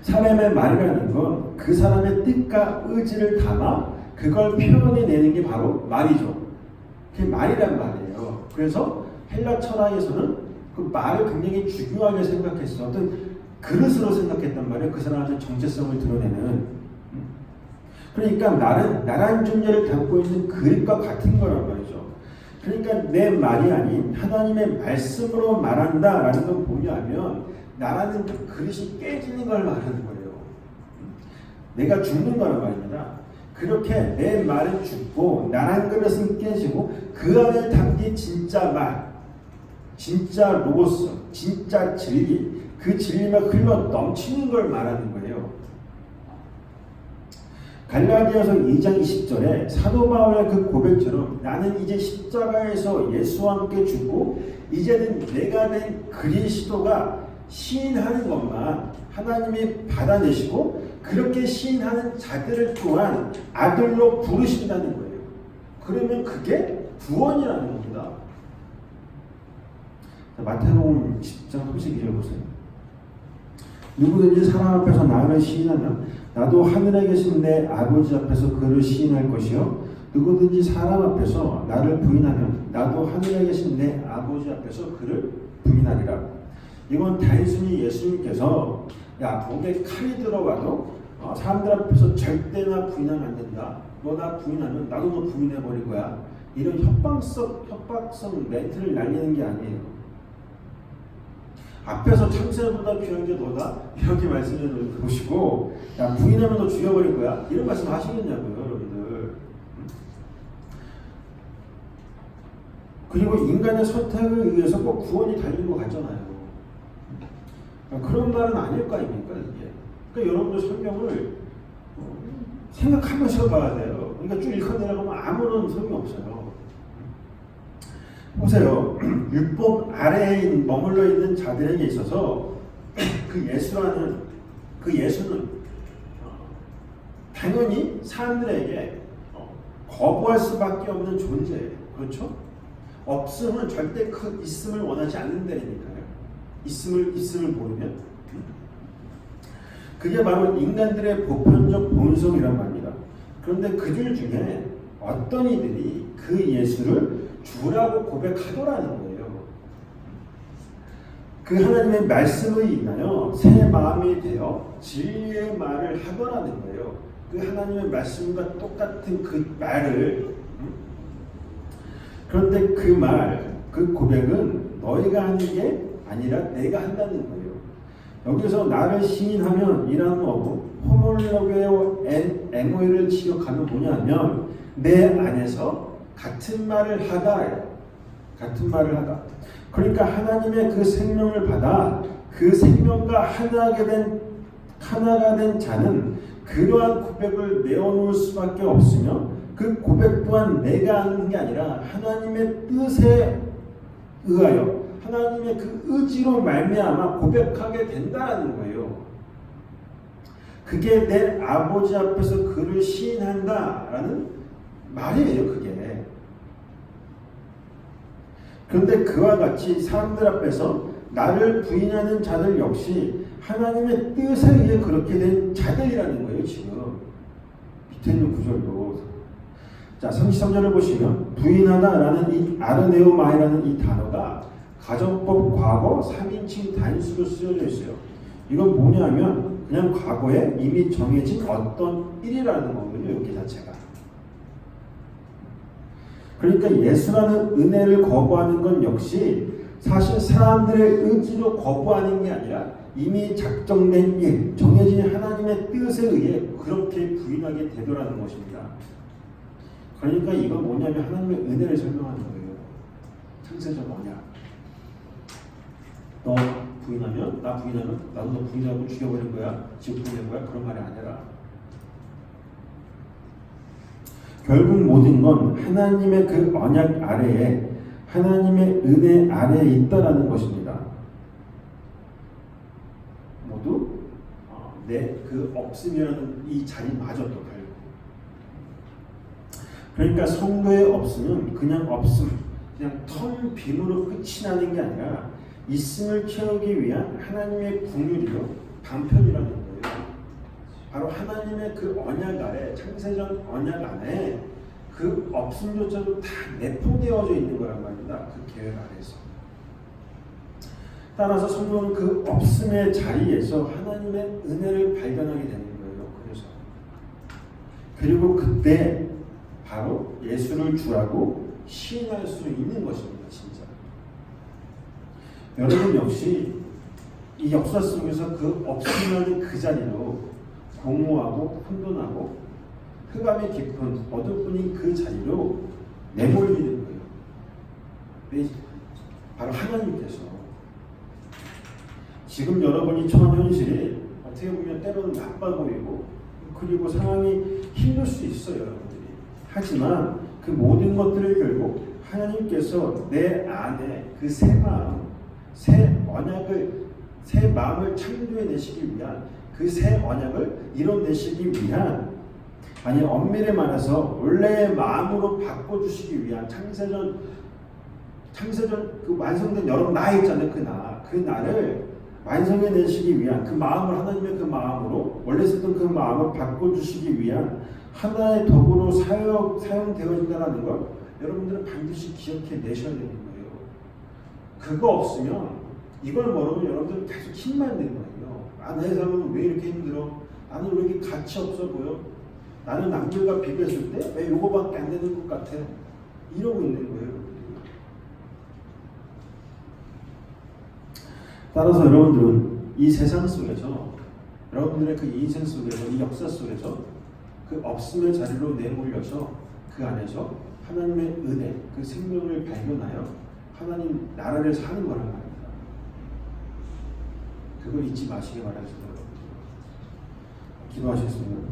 사람의 말이라는 건 그 사람의 뜻과 의지를 담아 그걸 표현해내는 게 바로 말이죠. 그게 말이란 말이에요. 그래서 헬라 철학에서는 그 말을 굉장히 중요하게 생각했어. 어떤 그릇으로 생각했단 말이에요. 그 사람한테 정체성을 드러내는. 그러니까 말은 나란 존재를 담고 있는 그릇과 같은 거란 말이죠. 그러니까 내 말이 아닌 하나님의 말씀으로 말한다라는 건 뭐냐면 나라는 그 그릇이 깨지는 걸 말하는 거예요. 내가 죽는 거란 말입니다. 그렇게 내 말은 죽고 나란 그릇은 깨지고 그 안에 담긴 진짜 말, 진짜 로고스, 진짜 진리, 그 진리가 흘러 넘치는 걸 말하는 거예요. 갈라디아서 2장 20절에 사도 바울의 그 고백처럼 나는 이제 십자가에서 예수와 함께 죽고 이제는 내가 된 그리스도가 시인하는 것만 하나님이 받아내시고 그렇게 시인하는 자들을 또한 아들로 부르신다는 거예요. 그러면 그게 구원이라는 겁니다. 마태복음 10장 32절 보세요. 누구든지 사람 앞에서 나를 시인하면 나도 하늘에 계신 내 아버지 앞에서 그를 시인할 것이요 누구든지 사람 앞에서 나를 부인하면 나도 하늘에 계신 내 아버지 앞에서 그를 부인하리라. 이건 단순히 예수님께서 야 목에 칼이 들어가도 사람들 앞에서 절대나 부인하면 안 된다. 너 나 부인하면 나도 너 부인해버릴 거야. 이런 협박성 멘트를 날리는 게 아니에요. 앞에서 참새보다 귀한 게 너다? 이렇게 말씀해 놓으시고 야 부인하면 너 죽여버릴 거야? 이런 말씀 하시겠냐고요 여러분들. 그리고 인간의 선택에 의해서 꼭 구원이 달린 것 같잖아요. 그런 말은 아닐 거 아닙니까 이게. 그러니까 여러분들 성경을 생각하면서 봐야 돼요. 그러니까 쭉 읽어 내려가면 아무런 소용이 없어요. 보세요. 율법 아래에 머물러 있는 자들에게 있어서 그 예수는 당연히 사람들에게 거부할 수밖에 없는 존재예요. 그렇죠? 없음은 절대 그 있음을 원하지 않는 데니까요. 있음을 모르면 그게 바로 인간들의 보편적 본성이란 말입니다. 그런데 그들 중에 어떤 이들이 그 예수를 주라고 고백하더라는 거예요. 그 하나님의 말씀을 인하여 새 마음이 되어 진리의 말을 하더라는 거예요. 그 하나님의 말씀과 똑같은 그 말을. 그런데 그 고백은 너희가 하는 게 아니라 내가 한다는 거예요. 여기서 나를 시인하면 이라는 어구 호몰로게오 에모이를 지역하면 뭐냐면 내 안에서 같은 말을 하다. 그러니까 하나님의 그 생명을 받아 그 생명과 하나가 된 자는 그러한 고백을 내어놓을 수밖에 없으며 그 고백 또한 내가 하는 게 아니라 하나님의 뜻에 의하여 하나님의 그 의지로 말미암아 고백하게 된다는 거예요. 그게 내 아버지 앞에서 그를 시인한다라는 말이에요. 그게. 그런데 그와 같이 사람들 앞에서 나를 부인하는 자들 역시 하나님의 뜻에 의해 그렇게 된 자들이라는 거예요. 지금 밑에 있는 구절도. 자, 33절을 보시면 부인하다라는 이 아르네오마이라는 이 단어가 가정법 과거 3인칭 단수로 쓰여져 있어요. 이건 뭐냐면 그냥 과거에 이미 정해진 어떤 일이라는 거거든요. 여기 자체가. 그러니까 예수라는 은혜를 거부하는 건 역시 사실 사람들의 의지로 거부하는 게 아니라 이미 작정된 일, 정해진 하나님의 뜻에 의해 그렇게 부인하게 되더라는 것입니다. 그러니까 이건 뭐냐면 하나님의 은혜를 설명하는 거예요. 창세적 언약. 너 부인하면 나도 너 부인하고 죽여버릴 거야. 지옥 보낼 거야. 그런 말이 아니라 결국 모든 건 하나님의 그 언약 아래에 하나님의 은혜 아래에 있다라는 것입니다. 모두 내 그 없음이라는 이 자리마저도 결국. 그러니까 성도의 없음은 그냥 없음, 그냥 텅 빈으로 끝이 나는 게 아니라 있음을 채우기 위한 하나님의 긍휼이요 방편이라는 거예요. 바로 하나님의 그 언약 아래, 창세전 언약 안에 그 없음조차도 다 내포되어져 있는 거란 말입니다. 그 계획 아래에서. 따라서 성도는 그 없음의 자리에서 하나님의 은혜를 발견하게 되는 거예요. 그리고 그때 바로 예수를 주라고 시인할 수 있는 것입니다. 진짜. 여러분 역시 이 역사 속에서 그 없음이라는 그 자리로 공허하고 혼돈하고 흑암이 깊은 어두운이 그 자리로 내몰리는 거예요. 바로 하나님께서 지금 여러분이 처한 현실이 어떻게 보면 때로는 나빠 보이고 그리고 상황이 힘들 수 있어요, 여러분들이. 하지만 그 모든 것들을 결국 하나님께서 내 안에 그 새 마음, 새 언약을, 새 마음을 창조해내시기 위한 그 새 언약을 이뤄내시기 위한, 아니 엄밀히 말해서 원래의 마음으로 바꿔주시기 위한 창세전 그 완성된 여러분 나 있잖아요. 그 나를 완성해내시기 위한 그 마음을 하나님의 그 마음으로 원래 있었던 그 마음을 바꿔주시기 위한 하나의 도구로 사용되어진다는 걸 여러분들은 반드시 기억해내셔야 되는 거예요. 그거 없으면 이걸 모르면 여러분들은 계속 힘만 내는 거예요. 내 삶은 왜 이렇게 힘들어? 나는 왜 이렇게 가치 없어 보여? 나는 남들과 비교했을 때 왜 이거밖에 안 되는 것 같아? 이러고 있는 거예요. 따라서 여러분들은 이 세상 속에서, 여러분들의 그 인생 속에서, 이 역사 속에서 그 없음의 자리로 내몰려서 그 안에서 하나님의 은혜, 그 생명을 발견하여 하나님 나라를 사는 거란 말입니다. 그걸 잊지 마시기 바랍니다. 기도하셨습니다.